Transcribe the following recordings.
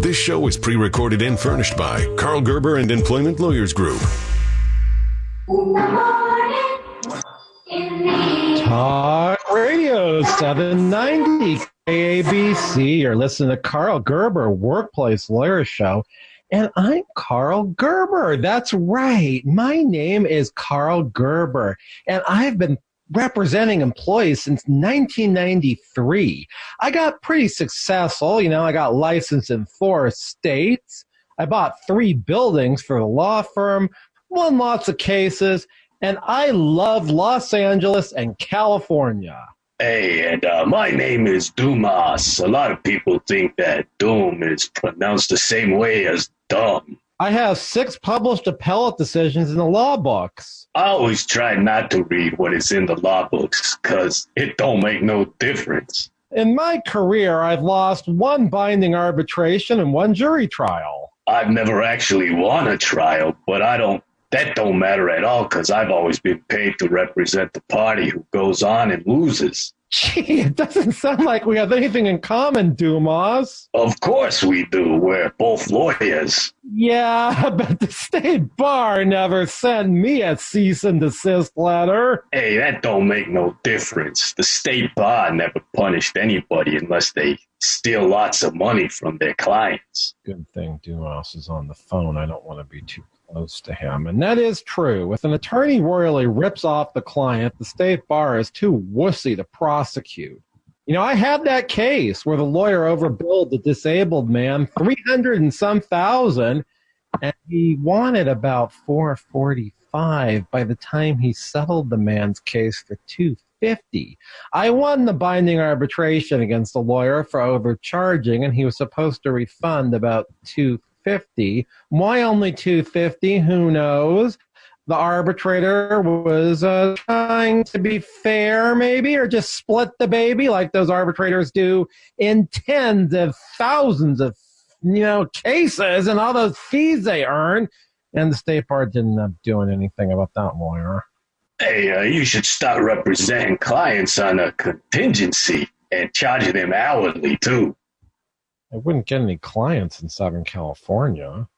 This show is pre-recorded and furnished by Karl Gerber and Employment Lawyers Group. Talk Radio 790 KABC. You're listening to Karl Gerber, Workplace Lawyer Show. And I'm Karl Gerber. That's right. My name is Karl Gerber. And I've been representing employees since 1993. I got pretty successful. I got licensed in 4 states. I bought 3 buildings for the law firm, won lots of cases, and I love Los Angeles and California. Hey, and my name is Dombass. A lot of people think that Doom is pronounced the same way as dumb. I have 6 published appellate decisions in the law books. I always try not to read what is in the law books because it don't make no difference. In my career, I've lost 1 binding arbitration and 1 jury trial. I've never actually won a trial, but that don't matter at all because I've always been paid to represent the party who goes on and loses. Gee, it doesn't sound like we have anything in common, Dumas. Of course we do. We're both lawyers. Yeah, but the state bar never sent me a cease and desist letter. Hey, that don't make no difference. The state bar never punished anybody unless they steal lots of money from their clients. Good thing Dumas is on the phone. I don't want to be too close to him. And that is true. If an attorney royally rips off the client, the state bar is too wussy to prosecute. I had that case where the lawyer overbilled the disabled man $300 and some thousand, and he wanted about $445 by the time he settled the man's case for $250. I won the binding arbitration against the lawyer for overcharging, and he was supposed to refund about $250. Why only $250? Who knows? The arbitrator was trying to be fair, maybe, or just split the baby like those arbitrators do in tens of thousands of, cases and all those fees they earn. And the state bar didn't end up doing anything about that lawyer. Hey, you should start representing clients on a contingency and charging them hourly, too. I wouldn't get any clients in Southern California.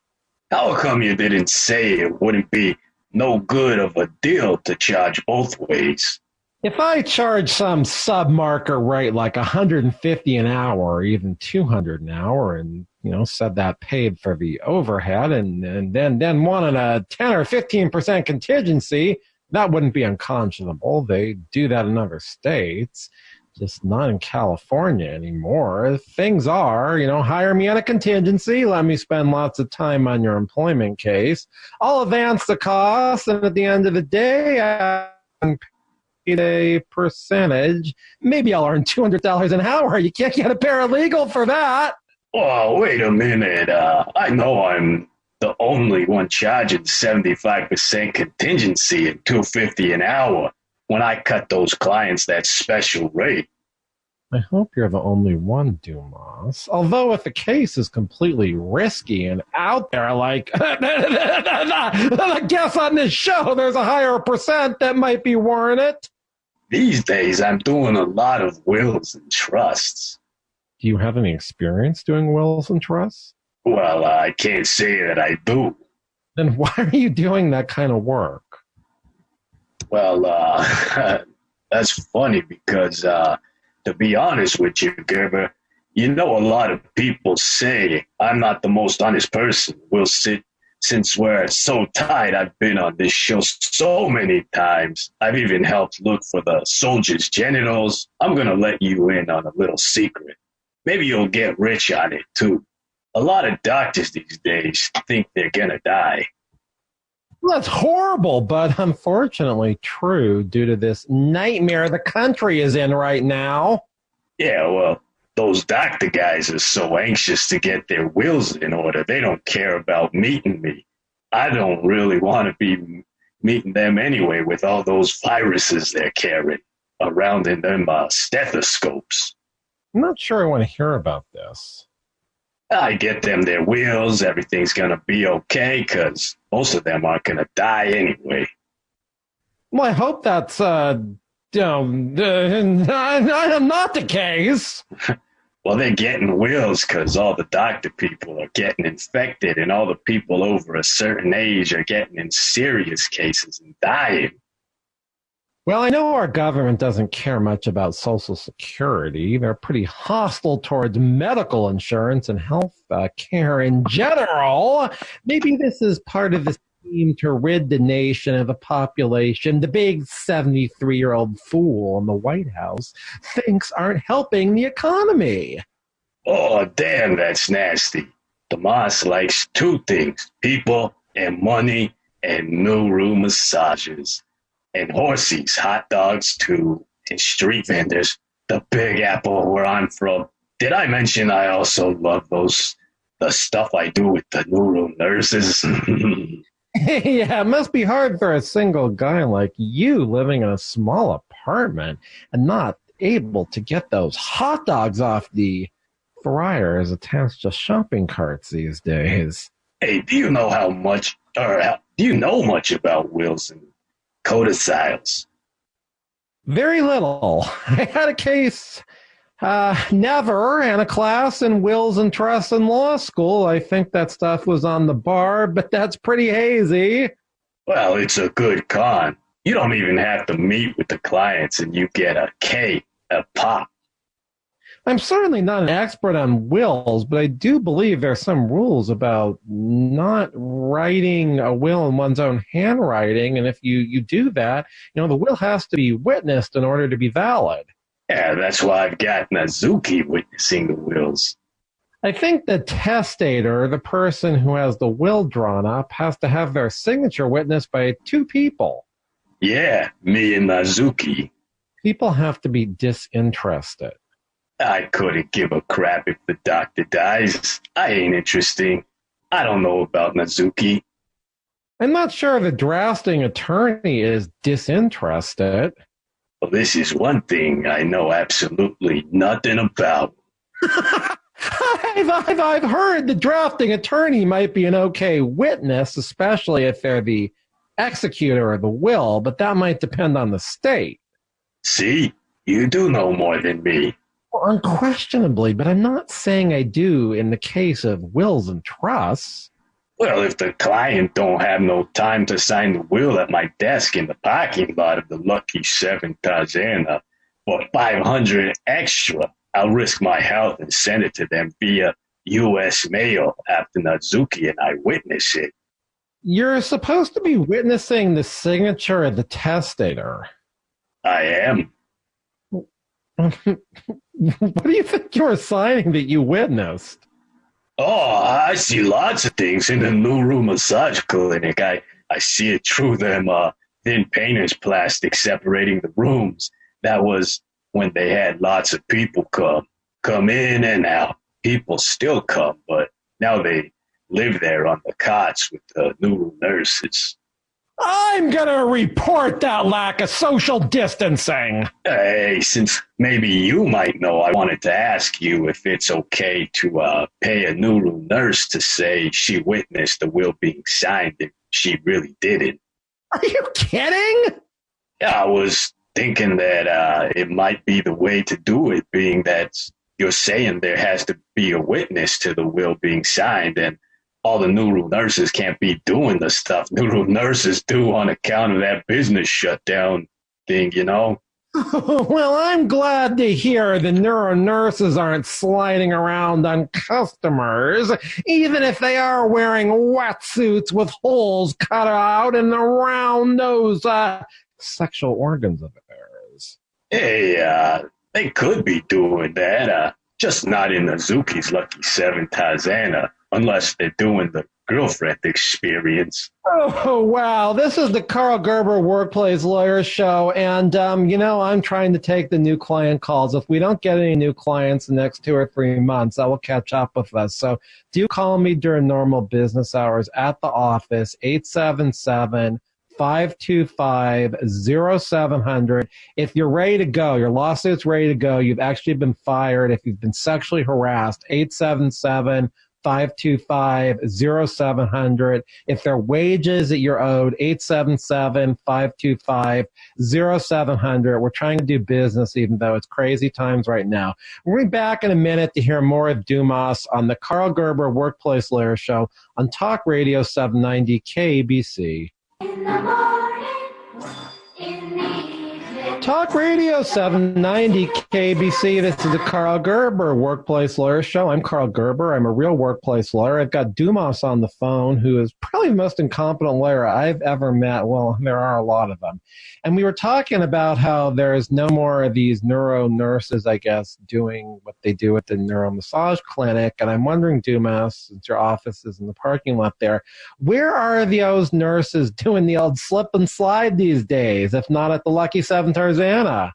How come you didn't say it wouldn't be no good of a deal to charge both ways? If I charge some sub-market rate like $150 an hour or even $200 an hour and, said that paid for the overhead and then wanted a 10 or 15% contingency, that wouldn't be unconscionable. They do that in other states, just not in California anymore. Things are, hire me on a contingency, let me spend lots of time on your employment case. I'll advance the cost, and at the end of the day, I'm paid a percentage. Maybe I'll earn $200 an hour. You can't get a paralegal for that. Oh, wait a minute. I know I'm the only one charging 75% contingency and $250 an hour when I cut those clients that special rate. I hope you're the only one, Dumas. Although if the case is completely risky and out there, like I guess on this show, there's a higher percent that might be warranted. These days, I'm doing a lot of wills and trusts. Do you have any experience doing wills and trusts? Well, I can't say that I do. Then why are you doing that kind of work? Well, that's funny because, to be honest with you, Gerber, a lot of people say I'm not the most honest person. Since we're so tight, I've been on this show so many times. I've even helped look for the soldiers' genitals. I'm going to let you in on a little secret. Maybe you'll get rich on it, too. A lot of doctors these days think they're going to die. Well, that's horrible, but unfortunately true due to this nightmare the country is in right now. Yeah, well, those doctor guys are so anxious to get their wills in order. They don't care about meeting me. I don't really want to be meeting them anyway with all those viruses they're carrying around in them stethoscopes. I'm not sure I want to hear about this. I get them their wills. Everything's going to be okay because most of them aren't going to die anyway. Well, I hope that's not the case. Well, they're getting wills because all the doctor people are getting infected and all the people over a certain age are getting in serious cases and dying. Well, I know our government doesn't care much about Social Security. They're pretty hostile towards medical insurance and health care in general. Maybe this is part of the scheme to rid the nation of the population the big 73-year-old fool in the White House thinks aren't helping the economy. Oh, damn, that's nasty. Dombass likes two things, people and money and Nuru massages. And horsies, hot dogs, too, and street vendors. The Big Apple, where I'm from. Did I mention I also love the stuff I do with the Nuru nurses? Yeah, it must be hard for a single guy like you living in a small apartment and not able to get those hot dogs off the fryers attached to shopping carts these days. Hey, do you know much about wills and codicils? Very little. I had a case never and a class in wills and trusts in law school. I think that stuff was on the bar, but that's pretty hazy. Well, it's a good con. You don't even have to meet with the clients and you get a K, a pop. I'm certainly not an expert on wills, but I do believe there are some rules about not writing a will in one's own handwriting. And if you do that, the will has to be witnessed in order to be valid. Yeah, that's why I've got Nazuki witnessing the wills. I think the testator, the person who has the will drawn up, has to have their signature witnessed by two people. Yeah, me and Nazuki. People have to be disinterested. I couldn't give a crap if the doctor dies. I ain't interesting. I don't know about Nazuki. I'm not sure the drafting attorney is disinterested. Well, this is one thing I know absolutely nothing about. I've heard the drafting attorney might be an okay witness, especially if they're the executor of the will, but that might depend on the state. See, you do know more than me. Well, unquestionably, but I'm not saying I do in the case of wills and trusts. Well, if the client don't have no time to sign the will at my desk in the parking lot of the Lucky 7 Tarzana for $500 extra, I'll risk my health and send it to them via U.S. mail after Nazuki and I witness it. You're supposed to be witnessing the signature of the testator. I am. What do you think you're signing that you witnessed? Oh, I see lots of things in the Nuru massage clinic. I see it through them thin painter's plastic separating the rooms. That was when they had lots of people come in and out. People still come, but now they live there on the cots with the Nuru nurses. I'm going to report that lack of social distancing. Hey, since maybe you might know, I wanted to ask you if it's okay to pay a Nuru nurse to say she witnessed the will being signed if she really didn't. Are you kidding? Yeah, I was thinking that it might be the way to do it, being that you're saying there has to be a witness to the will being signed, and all the Nuru nurses can't be doing the stuff Nuru nurses do on account of that business shutdown thing, you know? Well, I'm glad to hear the Nuru nurses aren't sliding around on customers, even if they are wearing wetsuits with holes cut out and around those sexual organs of theirs. Hey, they could be doing that, just not in Nazuki's Lucky 7 Tarzana. Unless they're doing the girlfriend experience. Oh, wow. This is the Karl Gerber Workplace Lawyer Show. And, I'm trying to take the new client calls. If we don't get any new clients in the next 2 or 3 months, that will catch up with us. So do call me during normal business hours at the office, 877-525-0700. If you're ready to go, your lawsuit's ready to go, you've actually been fired. If you've been sexually harassed, 877 877-525-0700. If there are wages that you're owed, 877-525-0700. We're trying to do business, even though it's crazy times right now. We'll be back in a minute to hear more of Dombass on the Karl Gerber Workplace Lawyer Show on Talk Radio 790 KABC. In the morning, in the evening. Talk Radio 790 KABC. This is the Karl Gerber Workplace Lawyer Show. I'm Karl Gerber. I'm a real workplace lawyer. I've got Dombass on the phone, who is probably the most incompetent lawyer I've ever met. Well, there are a lot of them. And we were talking about how there's no more of these neuro nurses, I guess, doing what they do at the neuro massage clinic. And I'm wondering, Dombass, since your office is in the parking lot there, where are those nurses doing the old slip and slide these days, if not at the Lucky 7 Tarzana?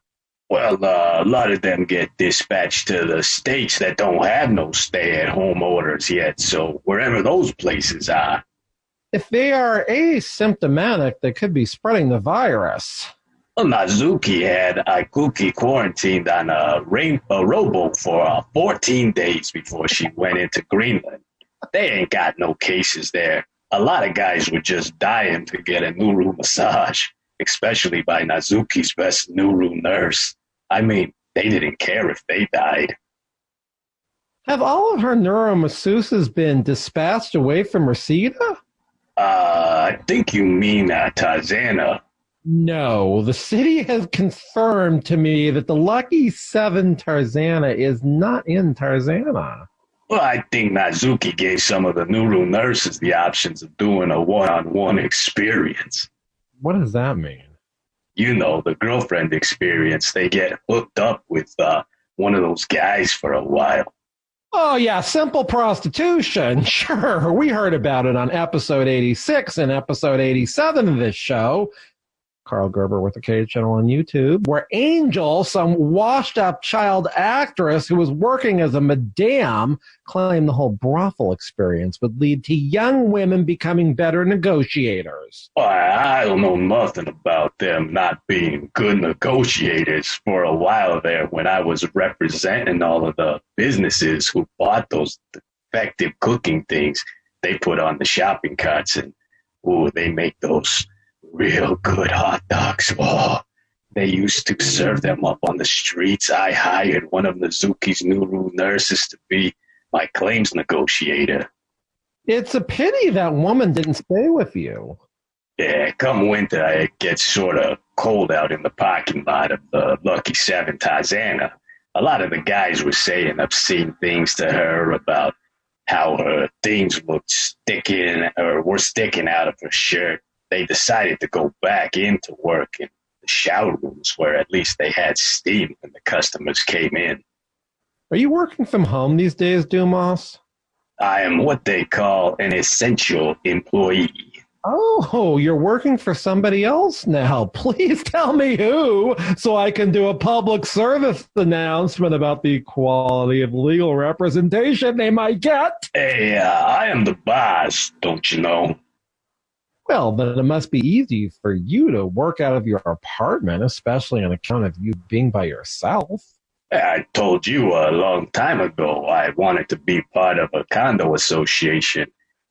Well, a lot of them get dispatched to the states that don't have no stay-at-home orders yet, so wherever those places are. If they are asymptomatic, they could be spreading the virus. Well, Nazuki had Ikuki quarantined on a rowboat for 14 days before she went into Greenland. They ain't got no cases there. A lot of guys were just dying to get a Nuru massage, especially by Nazuki's best Nuru nurse. I mean, they didn't care if they died. Have all of her neuro masseuses been dispatched away from Reseda? I think you mean Tarzana. No, the city has confirmed to me that the Lucky 7 Tarzana is not in Tarzana. Well, I think Nazuki gave some of the Nuru nurses the options of doing a one-on-one experience. What does that mean? You know, the girlfriend experience. They get hooked up with one of those guys for a while. Oh, yeah, simple prostitution. Sure, we heard about it on episode 86 and episode 87 of this show. Karl Gerber with the K channel on YouTube, where Angel, some washed-up child actress who was working as a madame, claimed the whole brothel experience would lead to young women becoming better negotiators. Well, I don't know nothing about them not being good negotiators for a while there when I was representing all of the businesses who bought those defective cooking things they put on the shopping carts, and they make those real good hot dogs. Oh, they used to serve them up on the streets. I hired one of Nazuki's Nuru nurses to be my claims negotiator. It's a pity that woman didn't stay with you. Yeah, come winter, it gets sort of cold out in the parking lot of the Lucky 7 Tarzana. A lot of the guys were saying obscene things to her about how her things looked sticking or were sticking out of her shirt. They decided to go back into work in the shower rooms where at least they had steam when the customers came in. Are you working from home these days, Dombass? I am what they call an essential employee. Oh, you're working for somebody else now. Please tell me who, so I can do a public service announcement about the quality of legal representation they might get. Hey, I am the boss, don't you know? Well, but it must be easy for you to work out of your apartment, especially on account of you being by yourself. I told you a long time ago I wanted to be part of a condo association.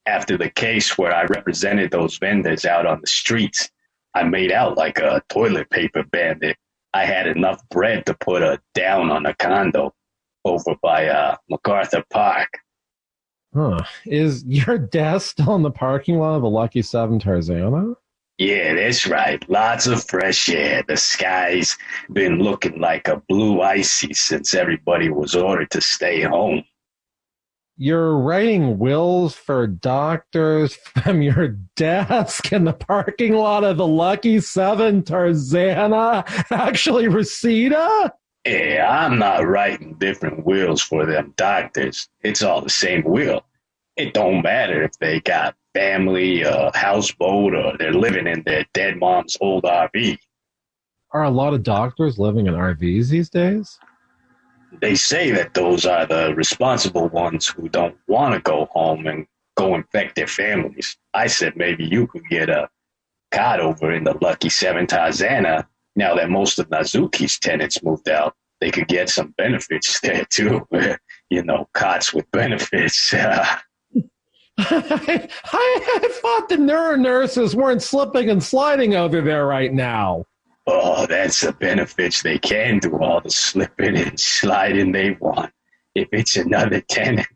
After the case where I represented those vendors out on the streets, I made out like a toilet paper bandit. I had enough bread to put a down on a condo over by MacArthur Park. Huh. Is your desk still in the parking lot of the Lucky 7 Tarzana? Yeah, that's right. Lots of fresh air. The sky's been looking like a blue icy since everybody was ordered to stay home. You're writing wills for doctors from your desk in the parking lot of the Lucky 7 Tarzana? Actually, Reseda? Yeah, I'm not writing different wills for them doctors. It's all the same will. It don't matter if they got family, a houseboat, or they're living in their dead mom's old RV. Are a lot of doctors living in RVs these days? They say that those are the responsible ones who don't want to go home and go infect their families. I said maybe you could get a cot over in the Lucky 7 Tarzana. Now that most of Nazuki's tenants moved out, they could get some benefits there too. You know, cots with benefits. I thought the Nuru nurses weren't slipping and sliding over there right now. Oh, that's the benefits. They can do all the slipping and sliding they want. If it's another tenant,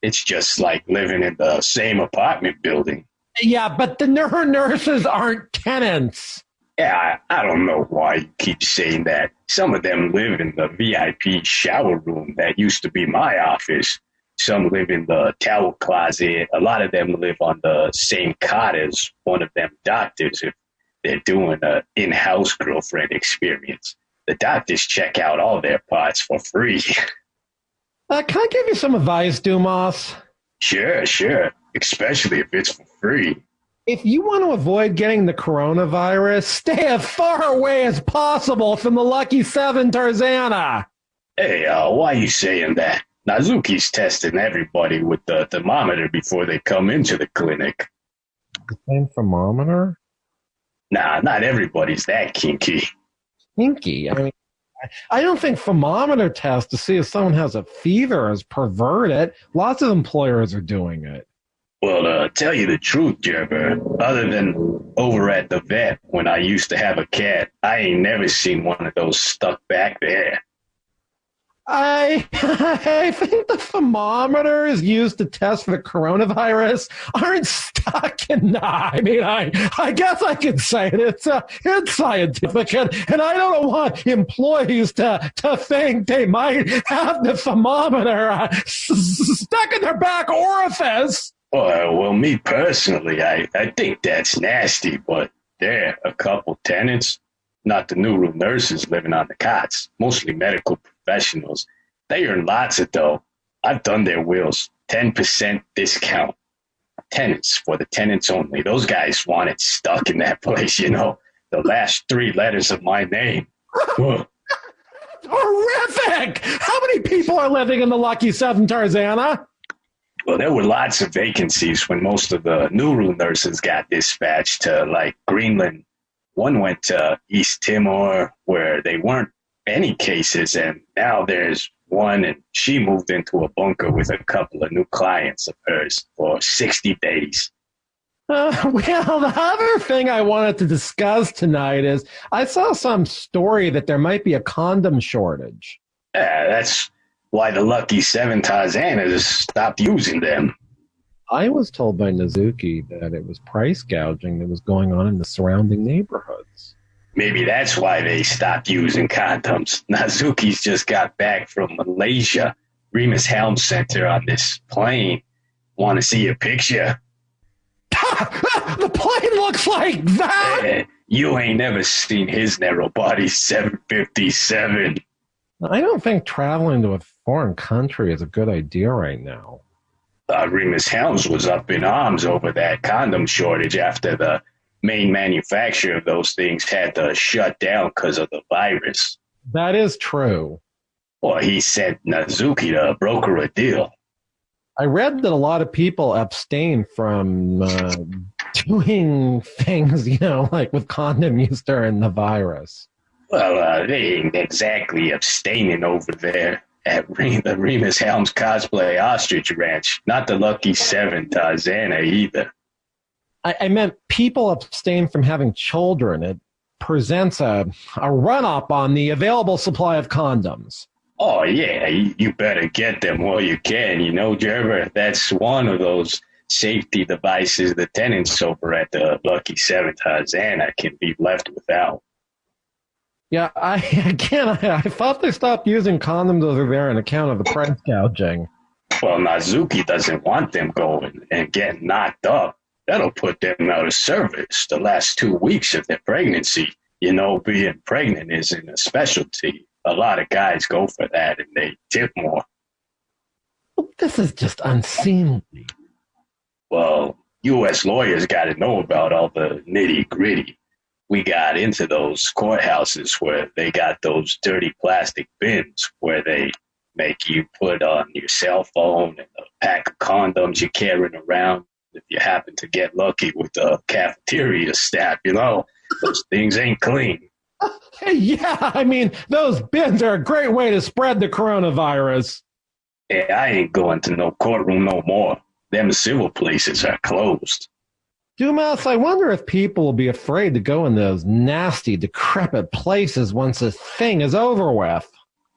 it's just like living in the same apartment building. Yeah, but the Nuru nurses aren't tenants. Yeah, I don't know why you keep saying that. Some of them live in the VIP shower room that used to be my office. Some live in the towel closet. A lot of them live on the same cot as one of them doctors if they're doing an in-house girlfriend experience. The doctors check out all their parts for free. Can I give you some advice, Dombass? Sure. Especially if it's for free. If you want to avoid getting the coronavirus, stay as far away as possible from the Lucky 7 Tarzana. Hey, why are you saying that? Nazuki's testing everybody with the thermometer before they come into the clinic. The same thermometer? Nah, not everybody's that kinky. Kinky? I mean, I don't think thermometer tests to see if someone has a fever is perverted. Lots of employers are doing it. Well, tell you the truth, Gerber, other than over at the vet when I used to have a cat, I ain't never seen one of those stuck back there. I think the thermometers used to test for the coronavirus aren't stuck in. I guess I could say it. It's scientific, and I don't want employees to think they might have the thermometer stuck in their back orifice. Well, me personally, I think that's nasty, but there are a couple tenants, not the Nuru nurses living on the cots, mostly medical professionals. They earn lots of dough. I've done their wills, 10% discount. Tenants for the tenants only. Those guys want it stuck in that place, you know, the last 3 letters of my name. Horrific! How many people are living in the Lucky 7 Tarzana? Well, there were lots of vacancies when most of the Nuru nurses got dispatched to, like, Greenland. One went to East Timor, where they weren't any cases, and now there's one, and she moved into a bunker with a couple of new clients of hers for 60 days. Well, the other thing I wanted to discuss tonight is I saw some story that there might be a condom shortage. Yeah, that's why the Lucky 7 Tarzana stopped using them. I was told by Nazuki that it was price gouging that was going on in the surrounding neighborhoods. Maybe that's why they stopped using condoms. Nazuki's just got back from Malaysia. Remus Helms sent her on this plane. Want to see a picture? The plane looks like that? You ain't never seen his narrow body 757. I don't think traveling to a foreign country is a good idea right now. Remus Helms was up in arms over that condom shortage after the main manufacturer of those things had to shut down because of the virus. That is true. Well, he sent Nazuki to broker a deal. I read that a lot of people abstain from doing things, like with condom use during the virus. Well, they ain't exactly abstaining over there at the Remus Helms Cosplay Ostrich Ranch. Not the Lucky 7 Tarzana either. I meant people abstain from having children. It presents a run-up on the available supply of condoms. Oh, yeah, you better get them while you can. You know, Gerber, that's one of those safety devices the tenants over at the Lucky 7 Tarzana can be left without. Yeah, I thought they stopped using condoms over there on account of the price gouging. Well, Nazuki doesn't want them going and getting knocked up. That'll put them out of service the last 2 weeks of their pregnancy. You know, being pregnant isn't a specialty. A lot of guys go for that and they tip more. This is just unseemly. Well, U.S. lawyers got to know about all the nitty-gritty. We got into those courthouses where they got those dirty plastic bins where they make you put on your cell phone and a pack of condoms you're carrying around if you happen to get lucky with the cafeteria staff. You know, those things ain't clean. Yeah, I mean, those bins are a great way to spread the coronavirus. Yeah, I ain't going to no courtroom no more. Them civil places are closed. Dombass, I wonder if people will be afraid to go in those nasty, decrepit places once this thing is over with.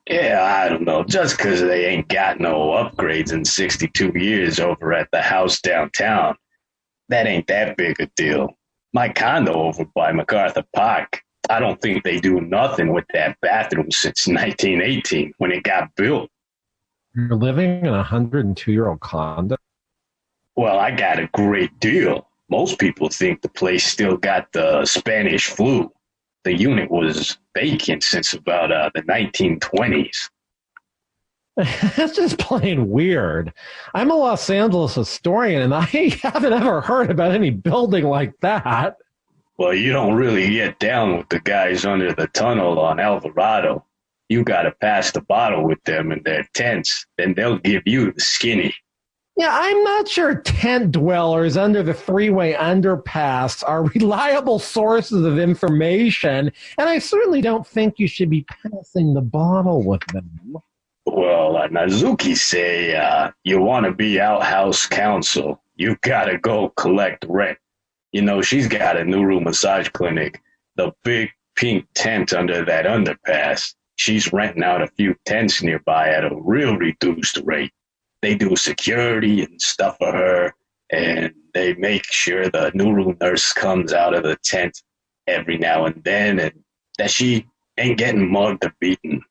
Yeah, I don't know. Just 'cause they ain't got no upgrades in 62 years over at the house downtown, that ain't that big a deal. My condo over by MacArthur Park, I don't think they do nothing with that bathroom since 1918 when it got built. You're living in a 102-year-old condo? Well, I got a great deal. Most people think the place still got the Spanish flu. The unit was vacant since about the 1920s. That's just plain weird. I'm a Los Angeles historian, and I haven't ever heard about any building like that. Well, you don't really get down with the guys under the tunnel on Alvarado. You got to pass the bottle with them in their tents, then they'll give you the skinny. Yeah, I'm not sure tent dwellers under the three-way underpass are reliable sources of information, and I certainly don't think you should be passing the bottle with them. Well, Nazuki say you want to be outhouse counsel. You got to go collect rent. You know, she's got a Nuru massage clinic, the big pink tent under that underpass. She's renting out a few tents nearby at a real reduced rate. They do security and stuff for her, and they make sure the Nuru nurse comes out of the tent every now and then, and that she ain't getting mugged or beaten.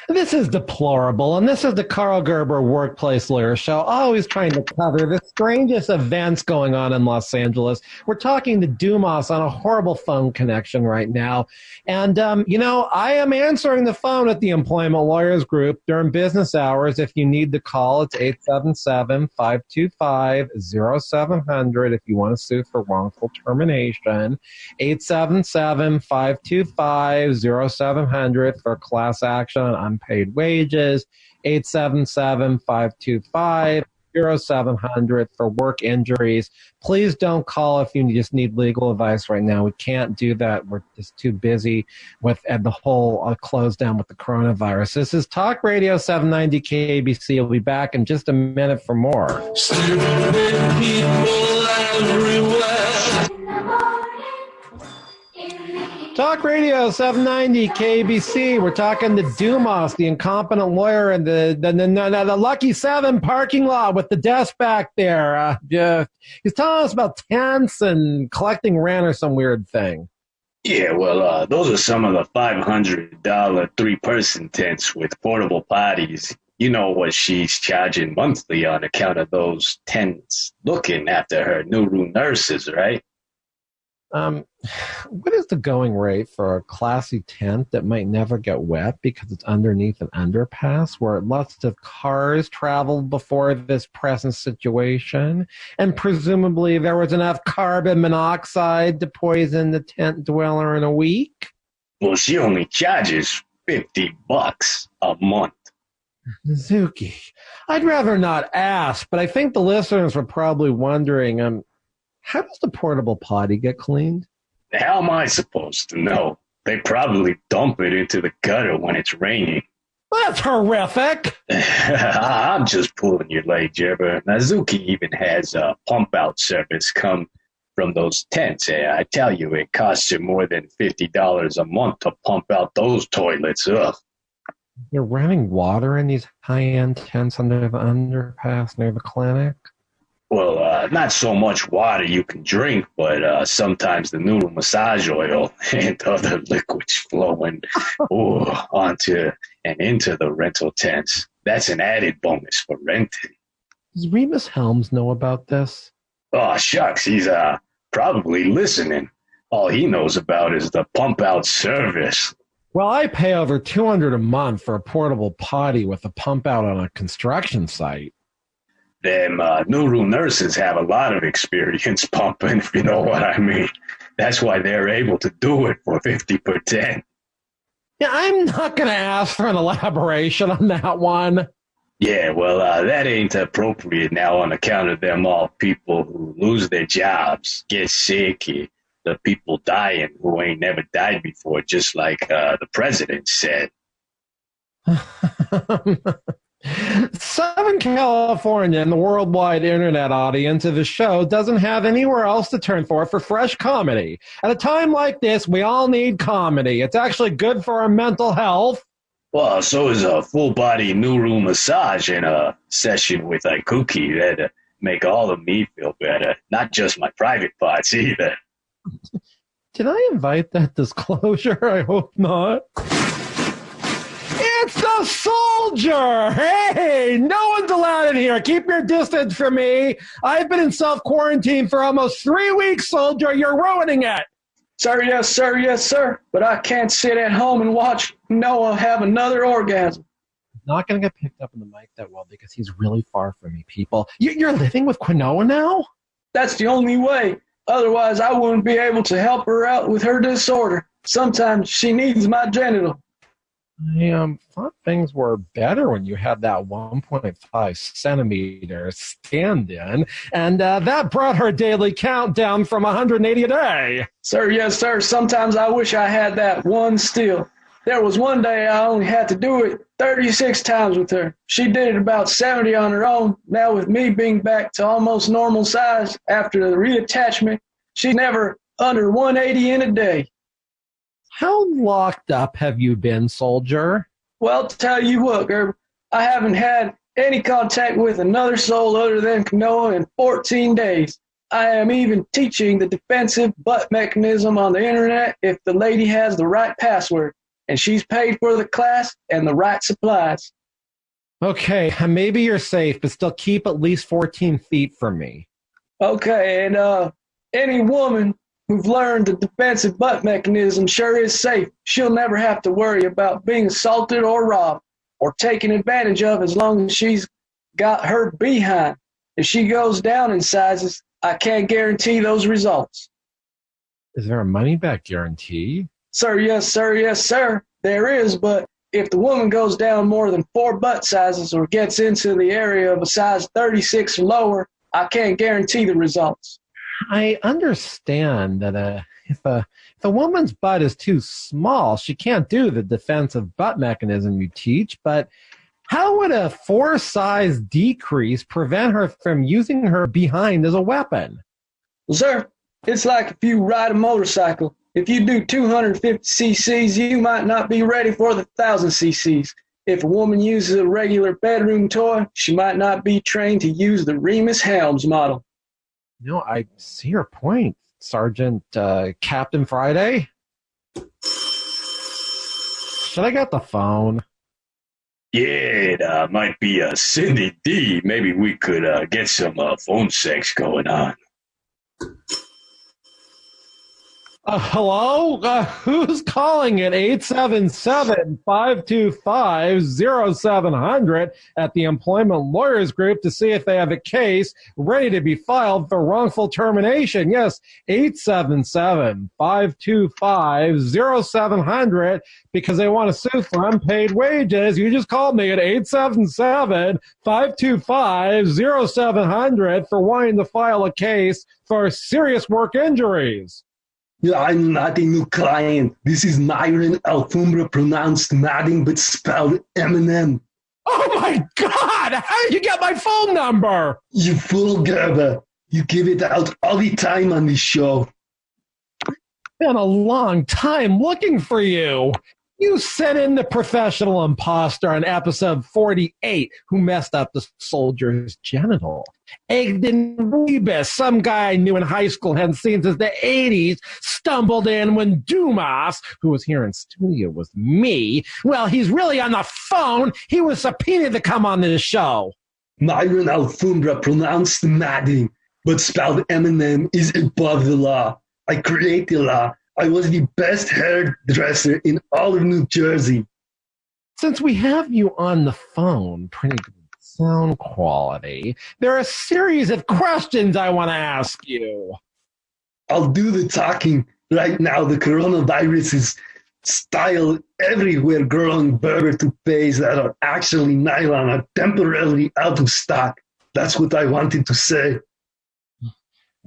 This is deplorable, and this is the Karl Gerber Workplace Lawyer Show, always trying to cover the strangest events going on in Los Angeles. We're talking to Dombass on a horrible phone connection right now. And, I am answering the phone at the Employment Lawyers Group during business hours. If you need to call, it's 877-525-0700 if you want to sue for wrongful termination. 877-525-0700 for class action on unpaid wages. 877-525-0700 for work injuries. Please don't call if you just need legal advice right now. We can't do that. We're just too busy with the whole close down with the coronavirus. This is Talk Radio 790 KABC. We'll be back in just a minute for more. In the morning, Talk Radio 790 KABC. We're talking to Dombass, the incompetent lawyer, in the Lucky 7 parking lot with the desk back there. He's telling us about tents and collecting rent or some weird thing. Yeah, well, those are some of the $500 three-person tents with portable potties. You know what she's charging monthly on account of those tents looking after her Nuru nurses, right? What is the going rate for a classy tent that might never get wet because it's underneath an underpass where lots of cars traveled before this present situation, and presumably there was enough carbon monoxide to poison the tent dweller in a week? Well, she only charges $50 a month. Zuki, I'd rather not ask, but I think the listeners were probably wondering, how does the portable potty get cleaned? How am I supposed to know? They probably dump it into the gutter when it's raining. That's horrific. I'm just pulling your leg, Gerber. Nazuki even has a pump-out service come from those tents. I tell you, it costs you more than $50 a month to pump out those toilets. Ugh. You're running water in these high-end tents under the underpass near the clinic? Well, not so much water you can drink, but sometimes the Nuru massage oil and other liquids flowing onto and into the rental tents. That's an added bonus for renting. Does Remus Helms know about this? Oh, shucks, he's probably listening. All he knows about is the pump-out service. Well, I pay over $200 a month for a portable potty with a pump-out on a construction site. Them Nuru nurses have a lot of experience pumping, if you know what I mean. That's why they're able to do it for 50 per 10. Yeah, I'm not going to ask for an elaboration on that one. Yeah, well, that ain't appropriate now on account of them all people who lose their jobs, get sick, the people dying who ain't never died before, just like the president said. Southern California and the worldwide internet audience of the show doesn't have anywhere else to turn for fresh comedy. At a time like this, we all need comedy. It's actually good for our mental health. Well, so is a full-body Nuru massage and a session with a cookie that make all of me feel better, not just my private parts either. Did I invite that disclosure? I hope not. It's the soldier! Hey, no one's allowed in here. Keep your distance from me. I've been in self-quarantine for almost 3 weeks, soldier. You're ruining it. Sir, yes, sir. But I can't sit at home and watch Noah have another orgasm. Not going to get picked up in the mic that well because he's really far from me, people. You're living with Quinoa now? That's the only way. Otherwise, I wouldn't be able to help her out with her disorder. Sometimes she needs my genital. I thought things were better when you had that 1.5 centimeter stand-in, and that brought her daily count down from 180 a day. Sir, yes, sir. Sometimes I wish I had that one still. There was one day I only had to do it 36 times with her. She did it about 70 on her own. Now with me being back to almost normal size after the reattachment, she's never under 180 in a day. How locked up have you been, soldier? Well, tell you what, Gerber, I haven't had any contact with another soul other than Quinoa in 14 days. I am even teaching the defensive butt mechanism on the internet if the lady has the right password, and she's paid for the class and the right supplies. Okay, maybe you're safe, but still keep at least 14 feet from me. Okay, and any woman who've learned the defensive butt mechanism sure is safe. She'll never have to worry about being assaulted or robbed or taken advantage of as long as she's got her behind. If she goes down in sizes, I can't guarantee those results. Is there a money-back guarantee? Sir, yes, sir. There is, but if the woman goes down more than 4 butt sizes or gets into the area of a size 36 or lower, I can't guarantee the results. I understand that if a woman's butt is too small, she can't do the defensive butt mechanism you teach, but how would a 4-size decrease prevent her from using her behind as a weapon? Well, sir, it's like if you ride a motorcycle. If you do 250 cc's, you might not be ready for the 1,000 cc's. If a woman uses a regular bedroom toy, she might not be trained to use the Remus Helms model. No, I see your point, Sargent. Captain Friday? Should I get the phone? Yeah, it might be Cindy D. Maybe we could get some phone sex going on. Hello? Who's calling at 877-525-0700 at the Employment Lawyers Group to see if they have a case ready to be filed for wrongful termination? Yes, 877-525-0700 because they want to sue for unpaid wages. You just called me at 877-525-0700 for wanting to file a case for serious work injuries. Yeah, I'm not a new client. This is Myron Alfombra Pronounced Matting, but spelled M&M. Oh my God! How did you get my phone number? You fool, Gerber. You give it out all the time on this show. Been a long time looking for you. You sent in the professional imposter on episode 48 who messed up the soldier's genital. Egden Rebus, some guy I knew in high school, hadn't seen since the 80s, stumbled in when Dombass, who was here in studio with me, well, he's really on the phone. He was subpoenaed to come on this show. Myron Alfombra Pronounced Matting, but spelled M&M is above the law. I create the law. I was the best hairdresser in all of New Jersey. Since we have you on the phone, pretty good sound quality, there are a series of questions I want to ask you. I'll do the talking. Right now, the coronavirus is style everywhere. Growing berber toupees that are actually nylon are temporarily out of stock. That's what I wanted to say.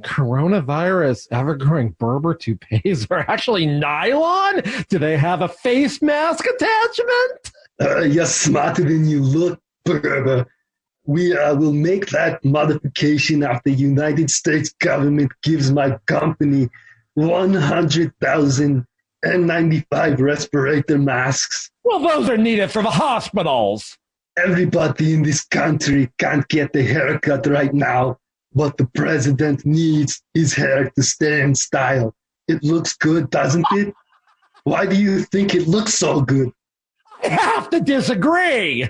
Coronavirus ever-growing berber toupees are actually nylon? Do they have a face mask attachment? You're smarter than you look. Berber. We will make that modification after the United States government gives my company 100,000 N95 respirator masks. Well, those are needed for the hospitals. Everybody in this country can't get a haircut right now, but the president needs his hair to stay in style. It looks good, doesn't it? Why do you think it looks so good? I have to disagree.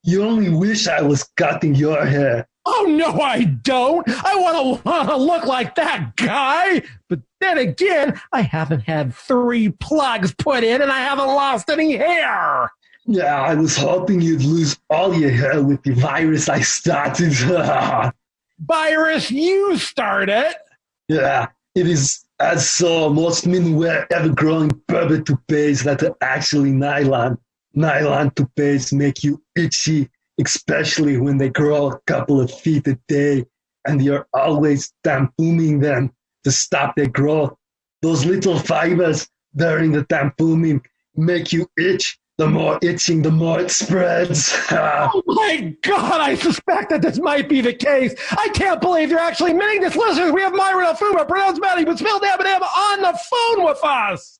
You only wish I was cutting your hair. Oh, no, I don't. I want to look like that guy. But then again, I haven't had 3 plugs put in and I haven't lost any hair. Yeah, I was hoping you'd lose all your hair with the virus I started. Virus, you started. Yeah, it is as so most men wear ever-growing Berber toupees that are actually nylon. Nylon toupees make you itchy, especially when they grow a couple of feet a day, and you're always tampooming them to stop their growth. Those little fibers during the tampooming make you itch. The more itching, the more it spreads. Oh my God, I suspect that this might be the case. I can't believe you're actually admitting this. Listeners, we have Myron Alfombra Pronounced Matting, but spelled M&M on the phone with us.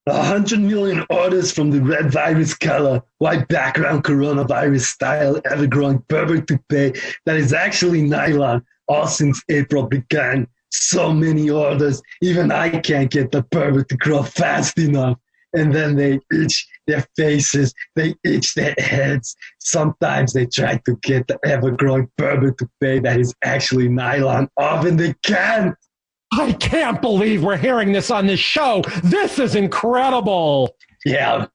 100 million orders from the red virus color, white background coronavirus style, ever-growing Berber toupee that is actually nylon, all since April began. So many orders, even I can't get the Berber to grow fast enough. And then they itch their faces, they itch their heads. Sometimes they try to get the ever-growing Berber toupee that is actually nylon off, and they can't. I can't believe we're hearing this on this show. This is incredible. Yeah.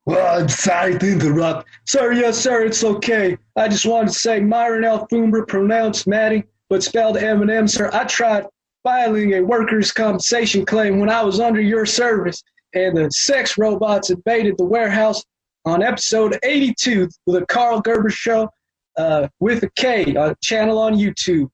Well, I'm sorry to interrupt. Sir, yes, sir, it's okay. I just wanted to say Myron Alfombra Pronounced Matting, but spelled M&M, sir. I tried filing a workers' compensation claim when I was under your service, and the sex robots invaded the warehouse on episode 82 of the Karl Gerber Show with a K, a channel on YouTube.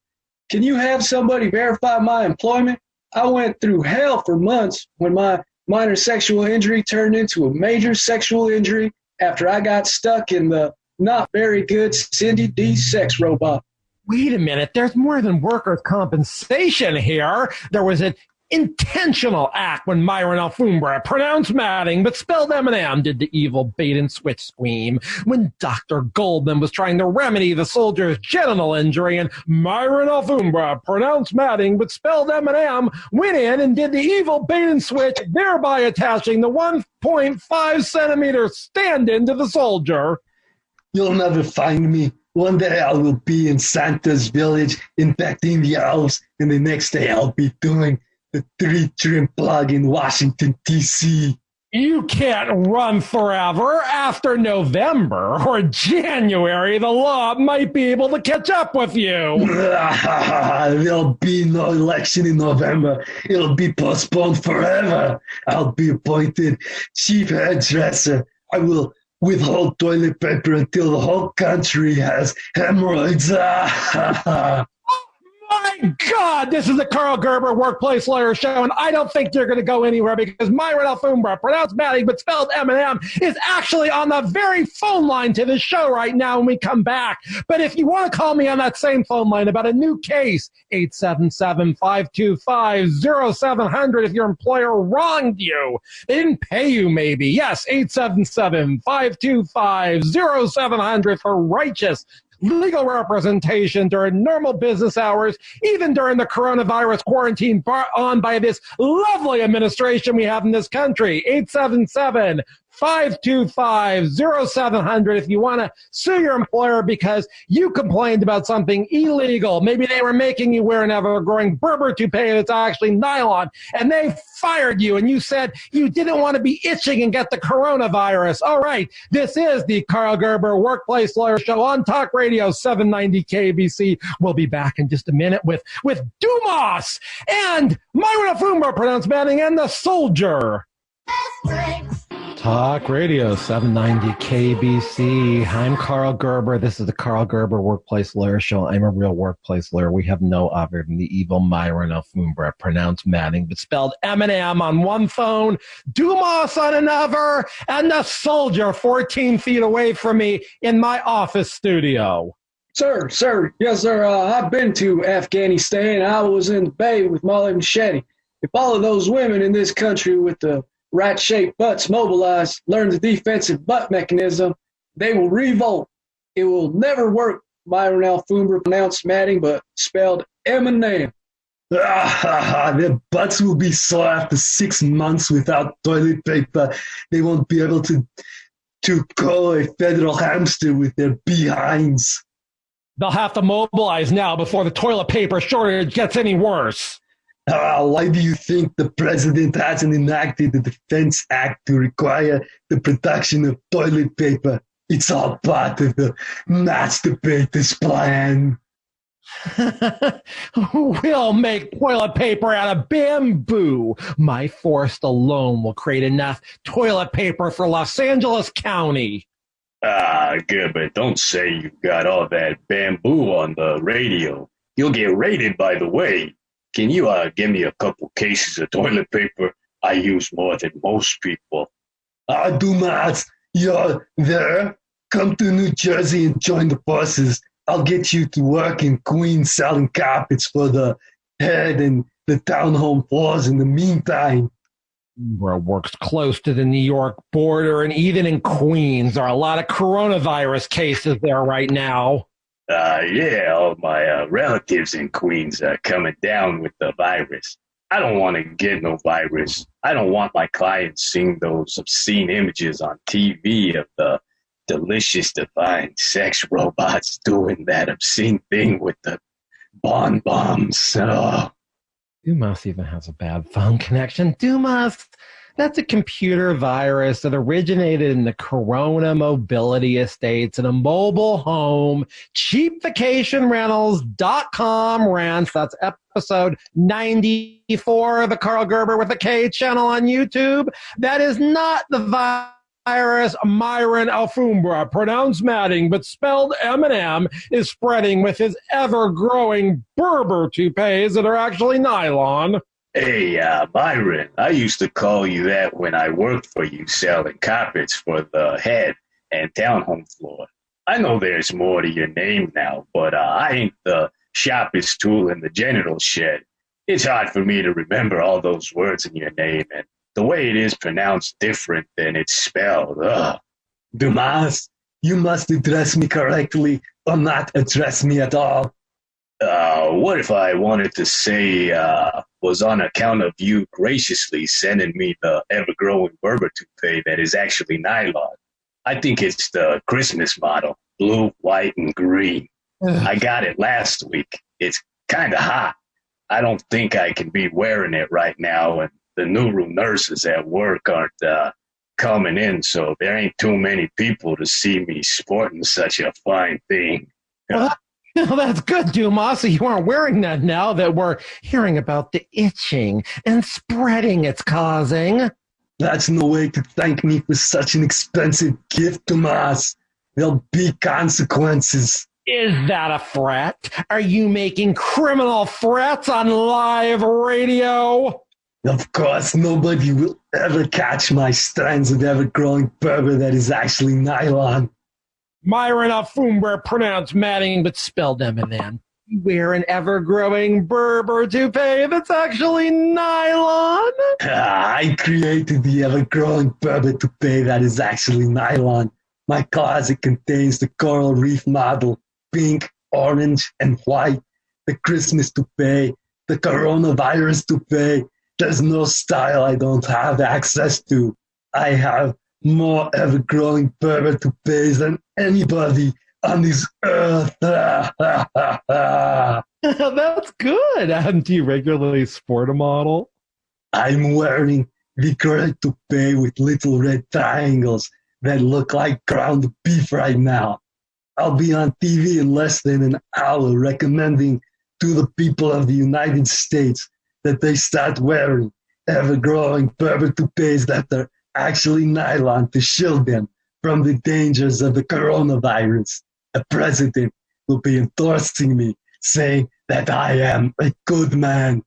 Can you have somebody verify my employment? I went through hell for months when my minor sexual injury turned into a major sexual injury after I got stuck in the not very good Cindy D sex robot. Wait a minute. There's more than workers' compensation here. There was an intentional act when Myron Alfombra Pronounced Matting, but spelled M&M, did the evil bait and switch scheme. When Dr. Goldman was trying to remedy the soldier's genital injury, and Myron Alfombra Pronounced Matting, but spelled M&M, went in and did the evil bait and switch, thereby attaching the 1.5 centimeter stand-in to the soldier. You'll never find me. One day I will be in Santa's village infecting the elves, and the next day I'll be doing the 3-trim plug in Washington, D.C. You can't run forever. After November or January, the law might be able to catch up with you. There'll be no election in November. It'll be postponed forever. I'll be appointed chief hairdresser. I will withhold toilet paper until the whole country has hemorrhoids. My God, this is the Karl Gerber Workplace Lawyer Show, and I don't think you're going to go anywhere because Myron Alfombra, Pronounced Matting, but spelled M&M, is actually on the very phone line to the show right now when we come back. But if you want to call me on that same phone line about a new case, 877-525-0700 if your employer wronged you. They didn't pay you, maybe. Yes, 877-525-0700 for righteous legal representation during normal business hours, even during the coronavirus quarantine brought on by this lovely administration we have in this country. 877-525-0700 if you want to sue your employer because you complained about something illegal. Maybe they were making you wear an ever-growing Berber toupee that's actually nylon, and they fired you, and you said you didn't want to be itching and get the coronavirus. All right, this is the Karl Gerber Workplace Lawyer Show on Talk Radio 790 KABC. We'll be back in just a minute with Dombass and Myron Alfombra Pronounced Matting and the Soldier. Talk Radio 790 KBC. I'm Karl Gerber. This is the Karl Gerber Workplace Lawyer Show. I'm a real workplace lawyer. We have no other than the evil Myron Alfombra Pronounced Matting, but spelled M&M on one phone, Dombass on another, and the soldier 14 feet away from me in my office studio. Sir. Yes, sir. I've been to Afghanistan. I was in the bay with Molly Machete. If all of those women in this country with the right-shaped butts mobilized learn the defensive butt mechanism, they will revolt. It will never work, Myron Alfombra Pronounced Matting, but spelled M&M. Their butts will be sore after 6 months without toilet paper. They won't be able to call a federal hamster with their behinds. They'll have to mobilize now before the toilet paper shortage gets any worse. Why do you think the president hasn't enacted the Defense Act to require the production of toilet paper? It's all part of the masturbators plan. We'll make toilet paper out of bamboo. My forest alone will create enough toilet paper for Los Angeles County. Gerber, don't say you got all that bamboo on the radio. You'll get raided, by the way. Can you give me a couple cases of toilet paper? I use more than most people. Dombass, you're there? Come to New Jersey and join the forces. I'll get you to work in Queens selling carpets for the head and the townhome floors in the meantime. Where it works close to the New York border, and even in Queens, there are a lot of coronavirus cases there right now. Yeah, all my relatives in Queens are coming down with the virus. I don't want to get no virus. I don't want my clients seeing those obscene images on TV of the delicious, divine sex robots doing that obscene thing with the bonbons. Oh. Dombass even has a bad phone connection. Dombass, that's a computer virus that originated in the Corona Mobility Estates in a mobile home. Cheapvacationrentals.com rents. That's episode 94 of the Karl Gerber with a K channel on YouTube. That is not the virus Myron Alfombra Pronounced Matting, but spelled M&M, is spreading with his ever-growing berber toupees that are actually nylon. Hey, Myron, I used to call you that when I worked for you selling carpets for the head and townhome floor. I know there's more to your name now, but I ain't the sharpest tool in the genital shed. It's hard for me to remember all those words in your name, and the way it is pronounced different than it's spelled. Dombass, you must address me correctly or not address me at all. What if I wanted to say was on account of you graciously sending me the ever-growing berber toupee that is actually nylon? I think it's the Christmas model, blue, white, and green. I got it last week. It's kind of hot. I don't think I can be wearing it right now, and the Nuru nurses at work aren't coming in, so there ain't too many people to see me sporting such a fine thing. Well, that's good, Dombass. You aren't wearing that now that we're hearing about the itching and spreading it's causing. That's no way to thank me for such an expensive gift, Dombass. There'll be consequences. Is that a threat? Are you making criminal threats on live radio? Of course, nobody will ever catch my strands of ever-growing berber that is actually nylon. Myron Alfombra Pronounced Matting, but spelled M&M. You wear an ever-growing berber toupee that's actually nylon? I created the ever-growing berber toupee that is actually nylon. My closet contains the coral reef model, pink, orange, and white, the Christmas toupee, the coronavirus toupee. There's no style I don't have access to. I have more ever-growing berber toupees than anybody on this earth. That's good. Do you regularly sport a model? I'm wearing the correct toupee with little red triangles that look like ground beef right now. I'll be on TV in less than an hour recommending to the people of the United States that they start wearing ever-growing berber toupees that are actually nylon to shield them from the dangers of the coronavirus. The president will be endorsing me, saying that I am a good man.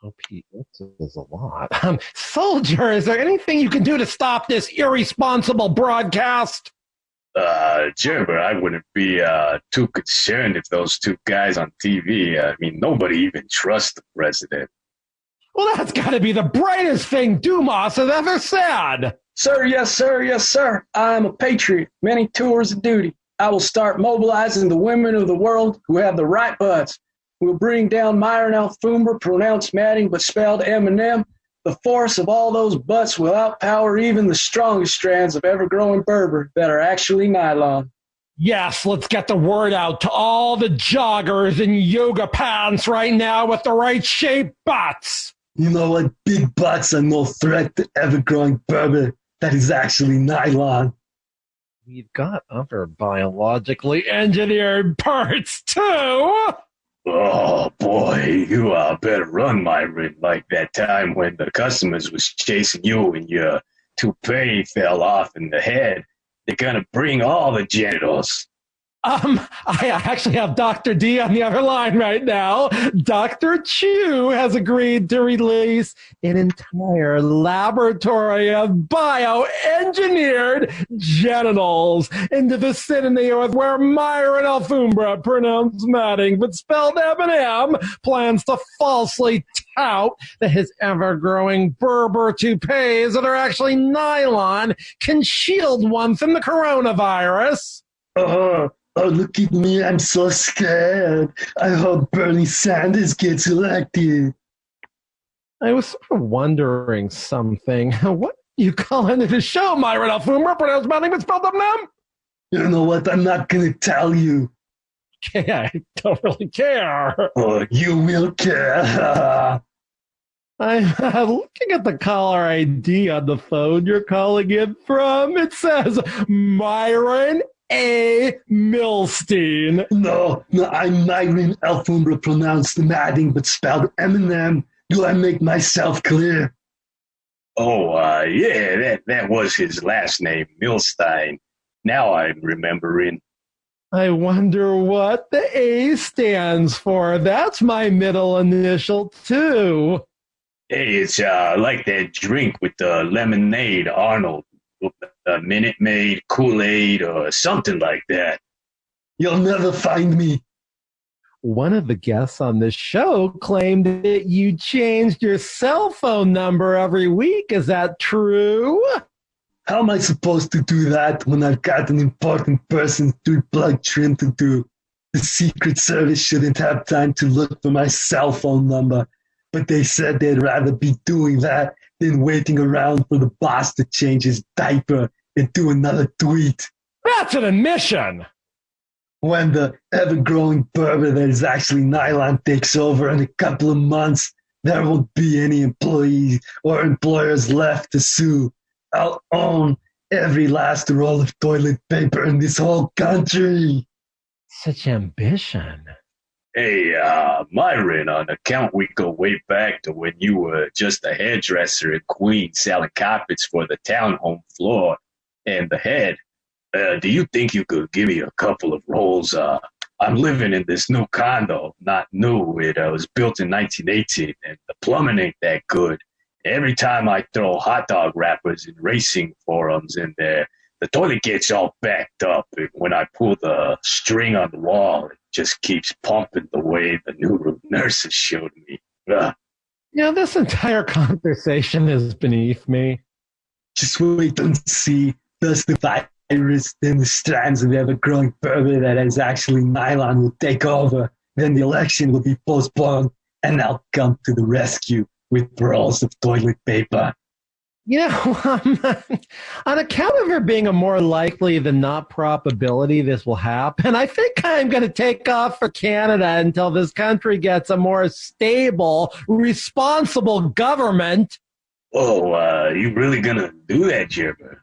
Oh, Pete, this is a lot. Soldier, is there anything you can do to stop this irresponsible broadcast? Gerber, I wouldn't be too concerned if those two guys on TV, I mean, nobody even trusts the president. Well, that's got to be the brightest thing Dombass has ever said. Sir, yes, sir, yes, sir. I am a patriot. Many tours of duty. I will start mobilizing the women of the world who have the right butts. We'll bring down Myron Alfombra Pronounced Matting, but spelled M&M. The force of all those butts will outpower even the strongest strands of ever-growing berber that are actually nylon. Yes, let's get the word out to all the joggers in yoga pants right now with the right shaped butts. You know what? Big butts are no threat to ever-growing berber that is actually nylon. We've got other biologically engineered parts, too. Oh, boy, you better run, Myron, like that time when the customers was chasing you and your toupee fell off in the head. They're going to bring all the genitals. I actually have Dr. D on the other line right now. Dr. Chu has agreed to release an entire laboratory of bioengineered genitals into the vicinity with where Myron Alfombra Pronounced Matting, but spelled M&M, plans to falsely tout that his ever-growing berber toupees that are actually nylon can shield one from the coronavirus. Oh, look at me. I'm so scared. I hope Bernie Sanders gets elected. I was sort of wondering something. What do you call into the show, Myron Alfombra Pronounced Matting, but spelled M&M? You know what? I'm not going to tell you. Okay, I don't really care. Oh, you will care. I'm looking at the caller ID on the phone you're calling in from. It says Myron A. Milstein. No, I'm Myron Alfombra Pronounced Matting, but spelled M&M. Do I make myself clear? Oh, yeah, that was his last name, Milstein. Now I'm remembering. I wonder what the A stands for. That's my middle initial, too. Hey, it's like that drink with the lemonade, Arnold. Minute Maid, Kool-Aid, or something like that. You'll never find me. One of the guests on this show claimed that you changed your cell phone number every week. Is that true? How am I supposed to do that when I've got an important person to plug trim to do? The Secret Service shouldn't have time to look for my cell phone number, but they said they'd rather be doing that than waiting around for the boss to change his diaper and do another tweet. That's an admission. When the ever-growing berber that is actually nylon takes over in a couple of months, there won't be any employees or employers left to sue. I'll own every last roll of toilet paper in this whole country. Such ambition. Hey, Myron, on account we go way back to when you were just a hairdresser in Queens selling carpets for the townhome floor and the head. Do you think you could give me a couple of rolls? I'm living in this new condo, not new. It was built in 1918, and the plumbing ain't that good. Every time I throw hot dog wrappers and racing forums in there, the toilet gets all backed up. And when I pull the string on the wall, it just keeps pumping the way the Nuru nurses showed me. This entire conversation is beneath me. Just wait and see. First the virus, then the strands of ever-growing berber that is actually nylon will take over. Then the election will be postponed, and I'll come to the rescue with rolls of toilet paper. On account of there being a more likely than not probability this will happen, I think I'm going to take off for Canada until this country gets a more stable, responsible government. Oh, you really gonna do that, Gerber?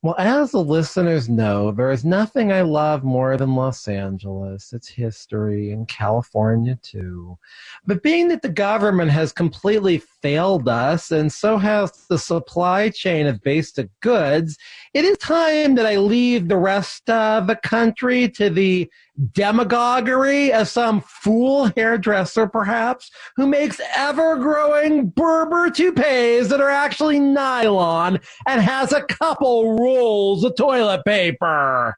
Well, as the listeners know, there is nothing I love more than Los Angeles, its history, and California, too. But being that the government has completely failed us, and so has the supply chain of basic goods, it is time that I leave the rest of the country to the demagoguery of some fool hairdresser, perhaps, who makes ever-growing berber toupees that are actually nylon and has a couple rolls of toilet paper.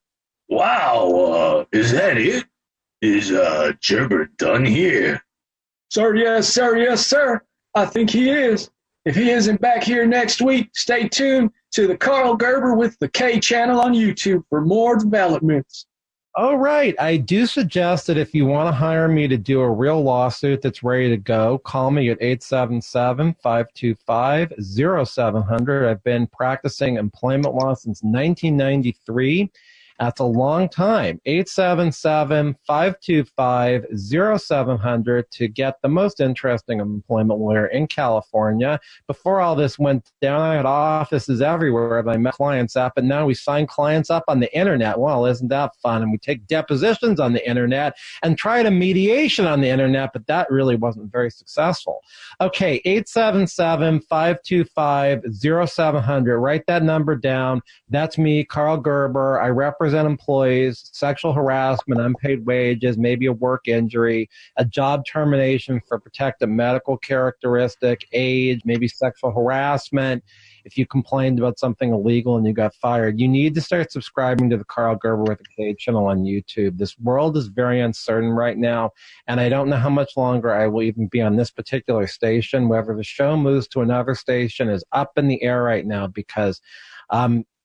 Wow, is that it? Is Gerber done here? Sir, yes, sir, yes, sir. I think he is. If he isn't back here next week, stay tuned to the Karl Gerber with the K channel on YouTube for more developments. Oh, right. I do suggest that if you want to hire me to do a real lawsuit that's ready to go, call me at 877-525-0700. I've been practicing employment law since 1993. That's a long time. 877-525-0700 to get the most interesting employment lawyer in California. Before all this went down, I had offices everywhere and I met clients up, and now we sign clients up on the internet. Well, isn't that fun? And we take depositions on the internet and tried a mediation on the internet, but that really wasn't very successful. Okay, 877-525-0700. Write that number down. That's me, Karl Gerber. I represent employees, sexual harassment, unpaid wages, maybe a work injury, a job termination for protected medical characteristic, age, maybe sexual harassment. If you complained about something illegal and you got fired, you need to start subscribing to the Karl Gerber with a K channel on YouTube. This world is very uncertain right now, and I don't know how much longer I will even be on this particular station. Whether the show moves to another station is up in the air right now because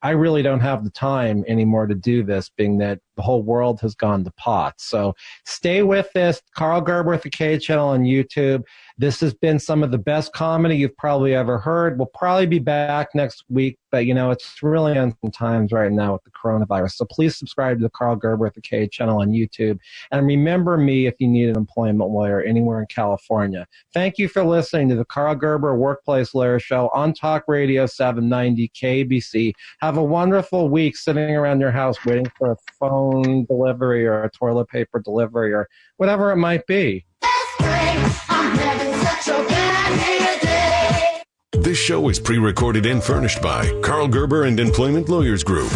I really don't have the time anymore to do this, being that the whole world has gone to pot. So stay with this. Karl Gerber with the K channel on YouTube. This has been some of the best comedy you've probably ever heard. We'll probably be back next week, but it's really on times right now with the coronavirus. So please subscribe to the Karl Gerber with the K channel on YouTube. And remember me if you need an employment lawyer anywhere in California. Thank you for listening to the Karl Gerber Workplace Lawyer Show on Talk Radio 790 KABC. Have a wonderful week sitting around your house waiting for a phone delivery or a toilet paper delivery or whatever it might be. This show is pre-recorded and furnished by Karl Gerber and Employment Lawyers Group.